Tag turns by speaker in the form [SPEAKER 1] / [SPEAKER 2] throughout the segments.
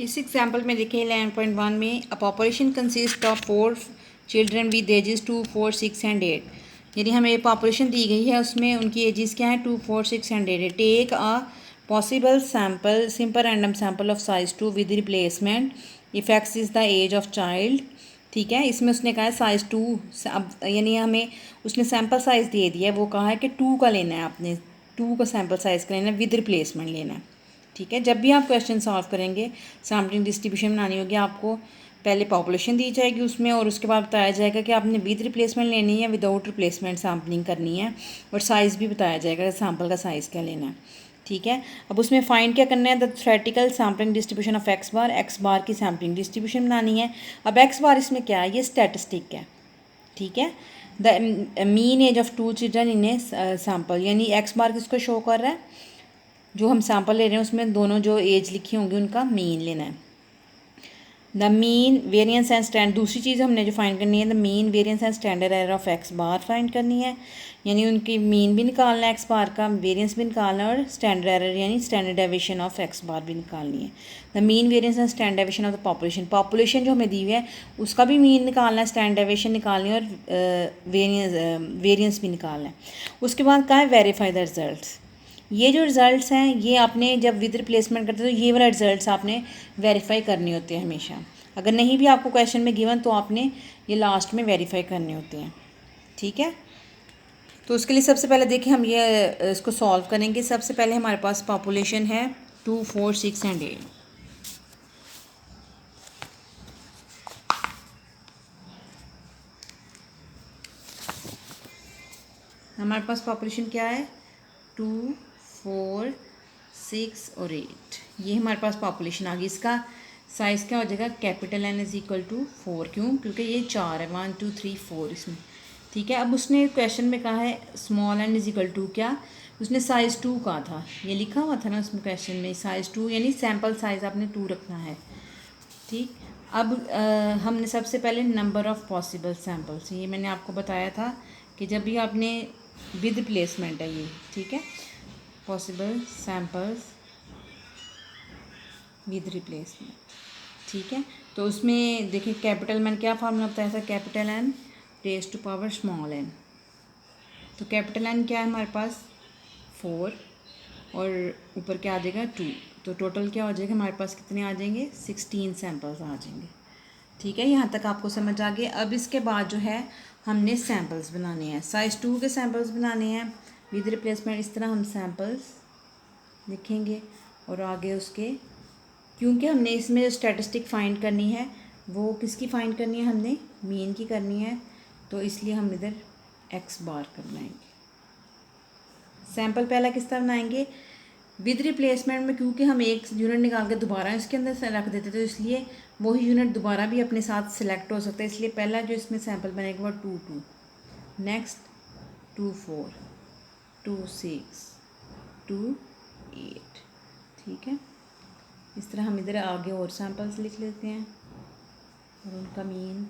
[SPEAKER 1] इस एग्जाम्पल में देखिए 11.1 में a population consist of 4 children with ages 2, 4, 6 and 8। यानी हमें पॉपुलेशन दी गई है, उसमें उनकी एजेस क्या है 2, 4, 6 and 8। Take a possible sample simple random sample of size 2 with replacement if x is the age of child. ठीक है, इसमें उसने कहा है साइज़ 2। अब यानी हमें उसने सैम्पल साइज़ दे दिया है, वो कहा है कि 2 का लेना है, आपने 2 का सैम्पल साइज़ का लेना है, विद रिप्लेसमेंट लेना है। ठीक है, जब भी आप क्वेश्चन सॉल्व करेंगे, सैम्पलिंग डिस्ट्रीब्यूशन बनानी होगी, आपको पहले पॉपुलेशन दी जाएगी उसमें, और उसके बाद बताया जाएगा कि आपने विद रिप्लेसमेंट लेनी है, विदाउट रिप्लेसमेंट सैम्पलिंग करनी है, और साइज़ भी बताया जाएगा कि सैम्पल का साइज़ क्या लेना है। ठीक है, अब उसमें फाइंड क्या करना है, the theoretical sampling distribution of X bar की सैम्पलिंग डिस्ट्रीब्यूशन बनानी है। अब एक्स बार इसमें क्या है, ये स्टैटिस्टिक है। ठीक है, the mean age of 2 children in a sample, यानी एक्स बार किसको शो कर रहा है, जो हम सैम्पल ले रहे हैं उसमें दोनों जो एज लिखी होंगी उनका मीन लेना है। The mean variance and stand, दूसरी चीज़ हमने जो फाइंड करनी है, the mean variance and standard error of X bar find करनी है, यानी उनकी मीन भी निकालना है एक्स बार का, वेरियंस भी निकालना है, और स्टैंडर्ड एरर यानी स्टैंडर्ड डेविएशन ऑफ एक्स बार भी निकालनी है। The mean variance and standard deviation of the population जो हमें दी हुई है उसका भी मीन निकालना है, स्टैंडर्ड डेविएशन निकालनी है, और वेरियंस भी निकालना है। उसके बाद कहा है वेरीफाई द रिजल्ट्स। ये जो रिज़ल्ट्स हैं ये आपने जब विद रिप्लेसमेंट करते हो तो ये वाला रिज़ल्ट्स आपने वेरीफाई करने होते हैं हमेशा। अगर नहीं भी आपको क्वेश्चन में गिवन तो आपने ये लास्ट में वेरीफाई करने होते हैं। ठीक है, तो उसके लिए सबसे पहले देखिए हम ये इसको सॉल्व करेंगे। सबसे पहले हमारे पास पॉपुलेशन है 2, 4, 6 एंड 8। हमारे पास पॉपुलेशन क्या है 2, 4, 6 और 8। ये हमारे पास पॉपुलेशन आ गई। इसका साइज़ क्या हो जाएगा, capital N is equal to 4। क्यों, क्योंकि ये 4 है, 1, 2, 3, 4 इसमें। ठीक है, अब उसने क्वेश्चन में कहा है small n is equal to क्या, उसने साइज़ 2 कहा था, ये लिखा हुआ था ना उसमें क्वेश्चन में, साइज़ 2 यानी सैम्पल साइज़ आपने 2 रखना है। ठीक, अब हमने सबसे पहले नंबर ऑफ़ पॉसिबल सैम्पल्स, ये मैंने आपको बताया था कि जब भी आपने विद रिप्लेसमेंट है ये। ठीक है, पॉसिबल सैम्पल्स विद रिप्लेसमेंट। ठीक है, तो उसमें देखिए कैपिटल मैन क्या फार्मूला बताया था, capital N raise to power small n। तो कैपिटल N क्या है हमारे पास 4, और ऊपर क्या आ जाएगा 2, तो टोटल क्या हो जाएगा हमारे पास, कितने आ जाएंगे 16 सैम्पल्स आ जाएंगे। ठीक है, यहाँ तक आपको समझ आ गया। अब इसके बाद जो है हमने सैम्पल्स बनाने हैं, साइज़ 2 के सैम्पल्स बनाने हैं विद रिप्लेसमेंट। इस तरह हम सैम्पल्स लिखेंगे, और आगे उसके, क्योंकि हमने इसमें जो स्टैटिस्टिक फाइंड करनी है वो किसकी फ़ाइंड करनी है, हमने मीन की करनी है, तो इसलिए हम इधर एक्स बार कर बनाएंगे। सैम्पल पहला किस तरह बनाएंगे, विद रिप्लेसमेंट में, क्योंकि हम एक यूनिट निकाल के दोबारा इसके अंदर से रख देते, तो इसलिए वही यूनिट दोबारा भी अपने साथ सिलेक्ट हो सकता है, इसलिए पहला जो इसमें सैम्पल बनेगा वो 2, 2, नेक्स्ट 2, 4, 2, 6, 2, 8। ठीक है, इस तरह हम इधर आगे और सैम्पल्स लिख लेते हैं और उनका मीन।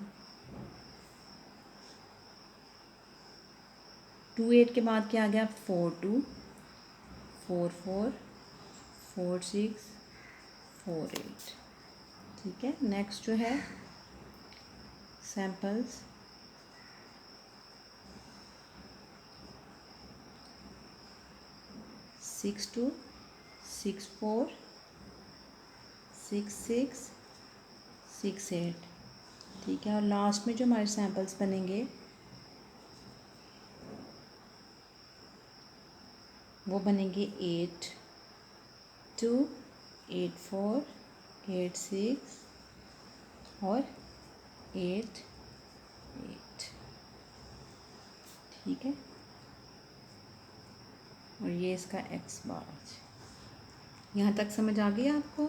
[SPEAKER 1] 2, 8 के बाद क्या आ गया 4, 2, 4, 4, 4, 6, 4, 8। ठीक है, नेक्स्ट जो है सैम्पल्स 6, 2, 6, 4, 6, 6, 6, 8। ठीक है, और लास्ट में जो हमारे सैम्पल्स बनेंगे वो बनेंगे 8, 2, 8, 4, 8, 6 और 8, 8। ठीक है, और ये इसका एक्स बार। यहाँ तक समझ आ गई आपको।